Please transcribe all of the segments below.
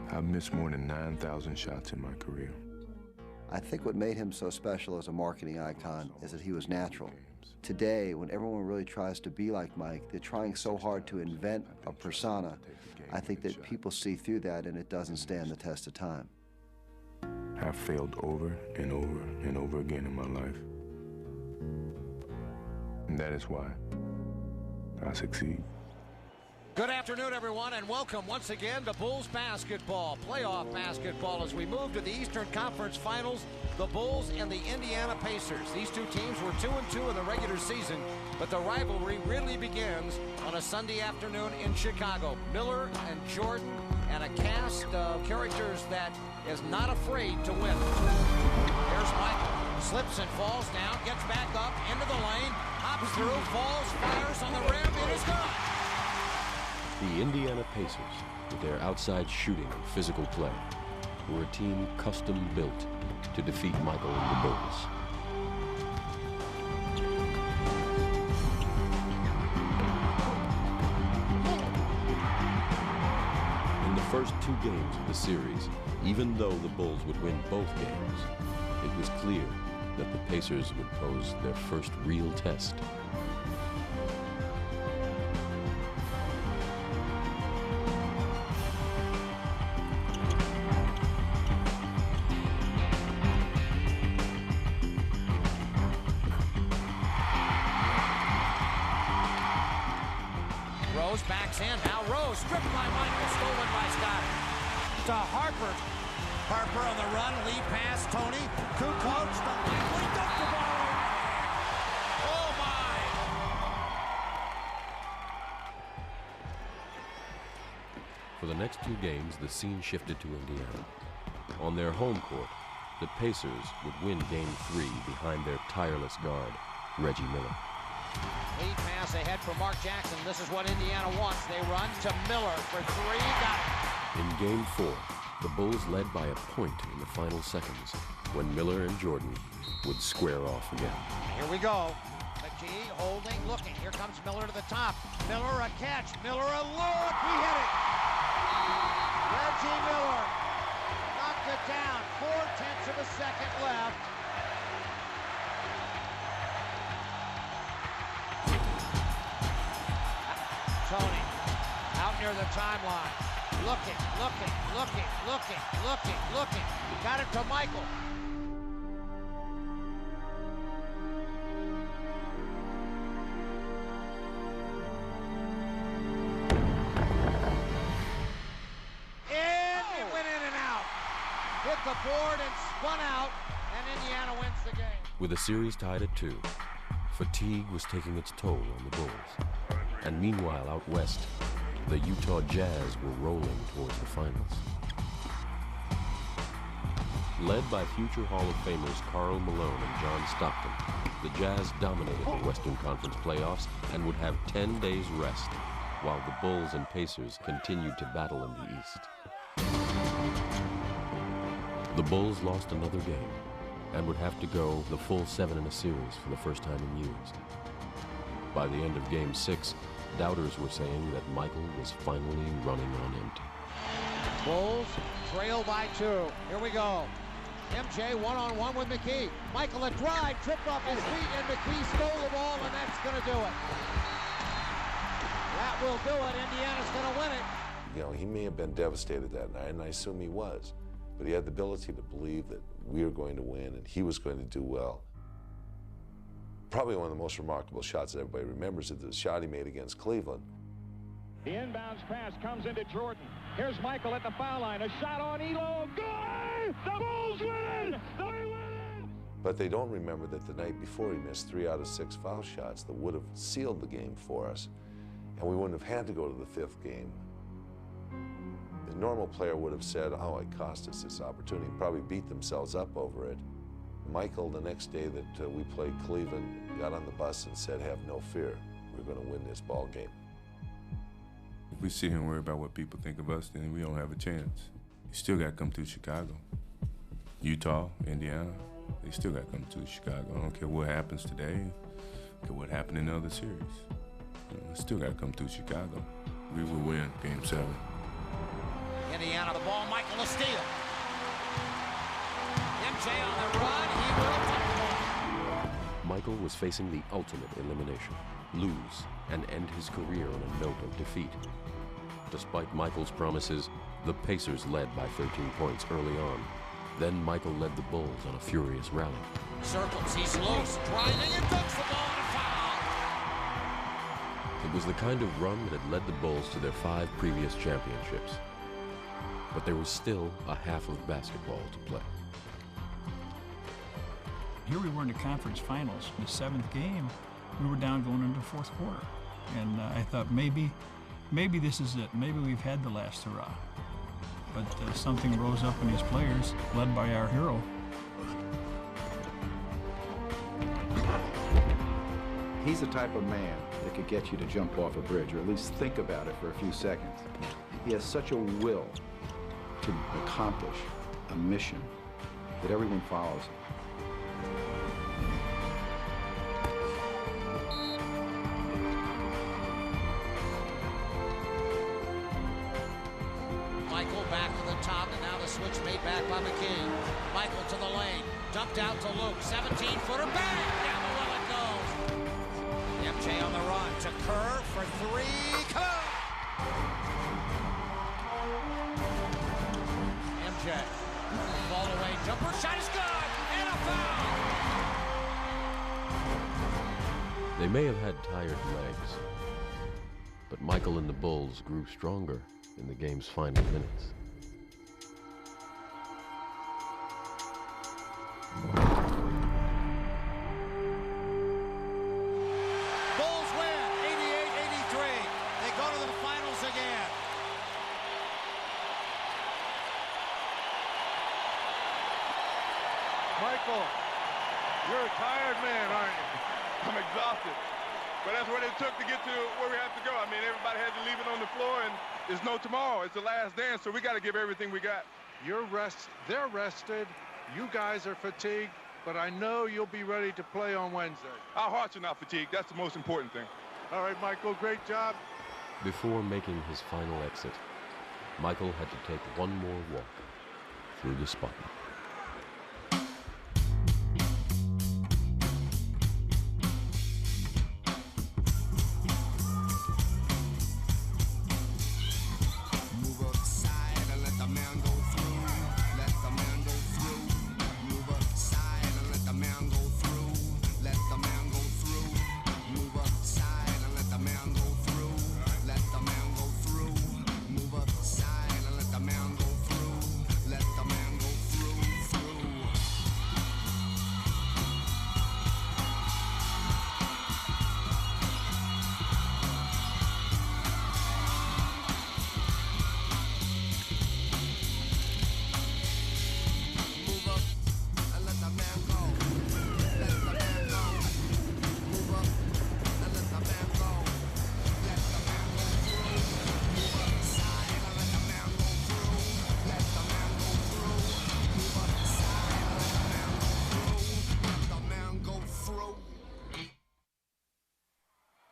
I've missed more than 9,000 shots in my career. I think what made him so special as a marketing icon is that he was natural. Today, when everyone really tries to be like Mike, they're trying so hard to invent a persona. I think that people see through that and it doesn't stand the test of time. I've failed over and over and over again in my life. And that is why I succeed. Good afternoon, everyone, and welcome once again to Bulls basketball, playoff basketball, as we move to the Eastern Conference Finals, the Bulls and the Indiana Pacers. These two teams were 2-2 in the regular season, but the rivalry really begins on a Sunday afternoon in Chicago. Miller and Jordan and a cast of characters that is not afraid to win. Here's Michael, slips and falls down, gets back up into the lane, hops through, falls, fires on the rim, it is good. The Indiana Pacers, with their outside shooting and physical play, were a team custom-built to defeat Michael and the Bulls. In the first two games of the series, even though the Bulls would win both games, it was clear that the Pacers would pose their first real test. Rose backs in, now Rose, stripped by Michael, stolen by Scott. To Harper. Harper on the run, lead pass, Tony. Kukoc, to Michael, he dunked the ball away. Oh my! For the next two games, the scene shifted to Indiana. On their home court, the Pacers would win Game 3 behind their tireless guard, Reggie Miller. Lead pass ahead for Mark Jackson. This is what Indiana wants. They run to Miller for three. Got it. In Game 4, the Bulls led by a point in the final seconds when Miller and Jordan would square off again. Here we go. McGee holding, looking. Here comes Miller to the top. Miller a catch. Miller a look. He hit it. Reggie Miller knocked it down. 4/10 of a second left. Tony, out near the timeline, looking. Got it to Michael. And it went in and out. Hit the board and spun out, and Indiana wins the game. With the series tied at 2, fatigue was taking its toll on the Bulls. And meanwhile, out west, the Utah Jazz were rolling towards the finals. Led by future Hall of Famers Karl Malone and John Stockton, the Jazz dominated the Western Conference playoffs and would have 10 days rest, while the Bulls and Pacers continued to battle in the East. The Bulls lost another game and would have to go the full 7 in a series for the first time in years. By the end of Game 6, doubters were saying that Michael was finally running on empty. Bulls trail by 2. Here we go. MJ one-on-one with McKee. Michael a drive, tripped off his feet, and McKee stole the ball, and that's going to do it. That will do it. Indiana's going to win it. You know, he may have been devastated that night, and I assume he was. But he had the ability to believe that we were going to win and he was going to do well. Probably one of the most remarkable shots that everybody remembers is the shot he made against Cleveland. The inbounds pass comes into Jordan. Here's Michael at the foul line. A shot on Elo. Good! The Bulls win! They win! But they don't remember that the night before he missed 3 out of 6 foul shots that would have sealed the game for us. And we wouldn't have had to go to the 5th game. The normal player would have said, oh, it cost us this opportunity, and probably beat themselves up over it. Michael, the next day that we played Cleveland, got on the bus and said, have no fear, we're going to win this ball game. If we sit here and worry about what people think of us, then we don't have a chance. You still got to come through Chicago. Utah, Indiana, they still got to come through Chicago. I don't care what happens today, I don't care what happened in the other series. Still got to come through Chicago. We will win Game 7. Indiana, the ball, Michael, a steal. MJ on the run, he will take the ball. Michael was facing the ultimate elimination, lose and end his career on a note of defeat. Despite Michael's promises, the Pacers led by 13 points early on. Then Michael led the Bulls on a furious rally. Circles, he's loose, driving and dunks the ball and a foul. It was the kind of run that had led the Bulls to their 5 previous championships. But there was still a half of basketball to play. Here we were in the conference finals. In the 7th game, we were down going into the 4th quarter. And I thought maybe this is it. Maybe we've had the last hurrah. But something rose up in these players, led by our hero. He's the type of man that could get you to jump off a bridge, or at least think about it for a few seconds. He has such a will to accomplish a mission that everyone follows him. Michael back to the top, and now the switch made back by McKee. Michael to the lane, dumped out to Luke, 17-footer, bang! Down the well it goes. MJ on the run to Kerr for 3, come on! MJ, ball away, jumper shot is good, and a foul! They may have had tired legs, but Michael and the Bulls grew stronger in the game's final minutes. Bulls win, 88-83. They go to the finals again. Michael, you're a tired man, aren't you? I'm exhausted. But that's what it took to get to where we have to go. I mean, everybody had to leave it on the floor, and there's no tomorrow. It's the last dance, so we got to give everything we got. They're rested. You guys are fatigued, but I know you'll be ready to play on Wednesday. Our hearts are not fatigued. That's the most important thing. All right, Michael, great job. Before making his final exit, Michael had to take one more walk through the spotlight.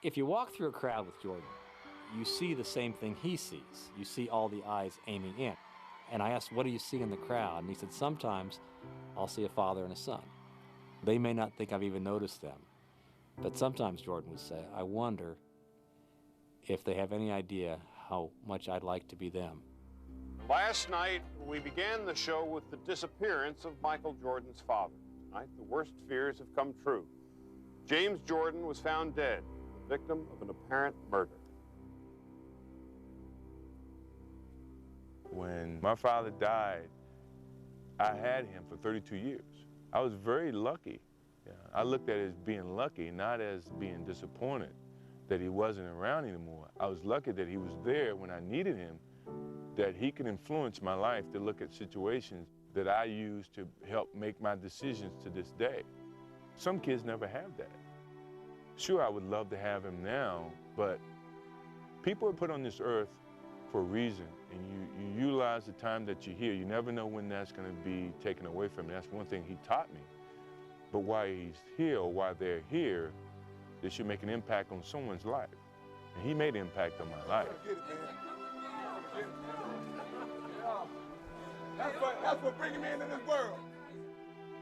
If you walk through a crowd with Jordan, you see the same thing he sees. You see all the eyes aiming in. And I asked, what do you see in the crowd? And he said, sometimes I'll see a father and a son. They may not think I've even noticed them. But sometimes Jordan would say, I wonder if they have any idea how much I'd like to be them. Last night, we began the show with the disappearance of Michael Jordan's father. Tonight, the worst fears have come true. James Jordan was found dead, the victim of an apparent murder. When my father died, I had him for 32 years. I was very lucky. Yeah, I looked at it as being lucky, not as being disappointed that he wasn't around anymore. I was lucky that he was there when I needed him, that he could influence my life to look at situations that I use to help make my decisions to this day. Some kids never have that. Sure, I would love to have him now, but people are put on this earth for a reason, and you utilize the time that you're here. You never know when that's going to be taken away from you. That's one thing he taught me. But while he's here, or while they're here, they should make an impact on someone's life. And he made an impact on my life. That's what bringing me into this world.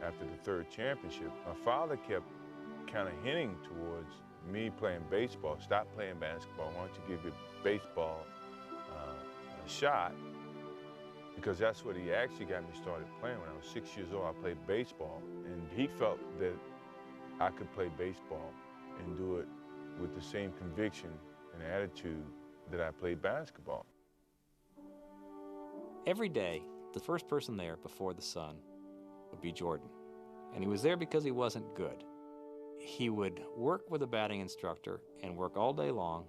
After the third championship, my father kept kind of hinting towards me playing baseball. Stop playing basketball. Why don't you give your baseball a shot? Because that's what he actually got me started playing. When I was 6 years old, I played baseball, and he felt that I could play baseball and do it with the same conviction and attitude that I played basketball. Every day, the first person there before the sun would be Jordan. And he was there because he wasn't good. He would work with a batting instructor and work all day long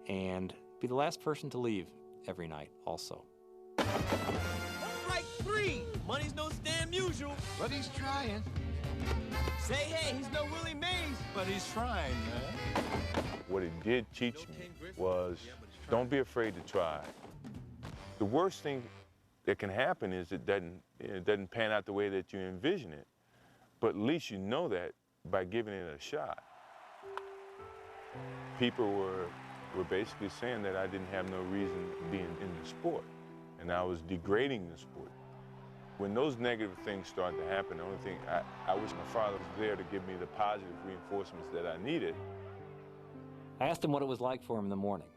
and be the last person to leave every night also. Strike three. Money's no damn usual. But he's trying. Say hey, he's no Willie Mays. But he's trying, man. What it did teach me was don't be afraid to try. The worst thing that can happen is it doesn't pan out the way that you envision it. But at least you know that by giving it a shot. People were basically saying that I didn't have no reason being in the sport, and I was degrading the sport. When those negative things started to happen, the only thing I wish my father was there to give me the positive reinforcements that I needed. I asked him what it was like for him in the morning,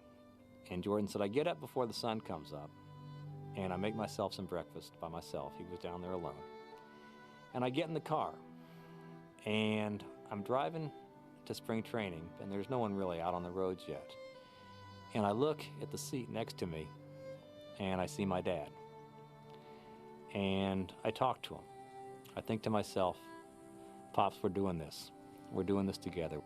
and Jordan said, I get up before the sun comes up, and I make myself some breakfast by myself. He was down there alone. And I get in the car, and I'm driving to spring training, and there's no one really out on the roads yet. And I look at the seat next to me, and I see my dad. And I talk to him. I think to myself, Pops, we're doing this. We're doing this together.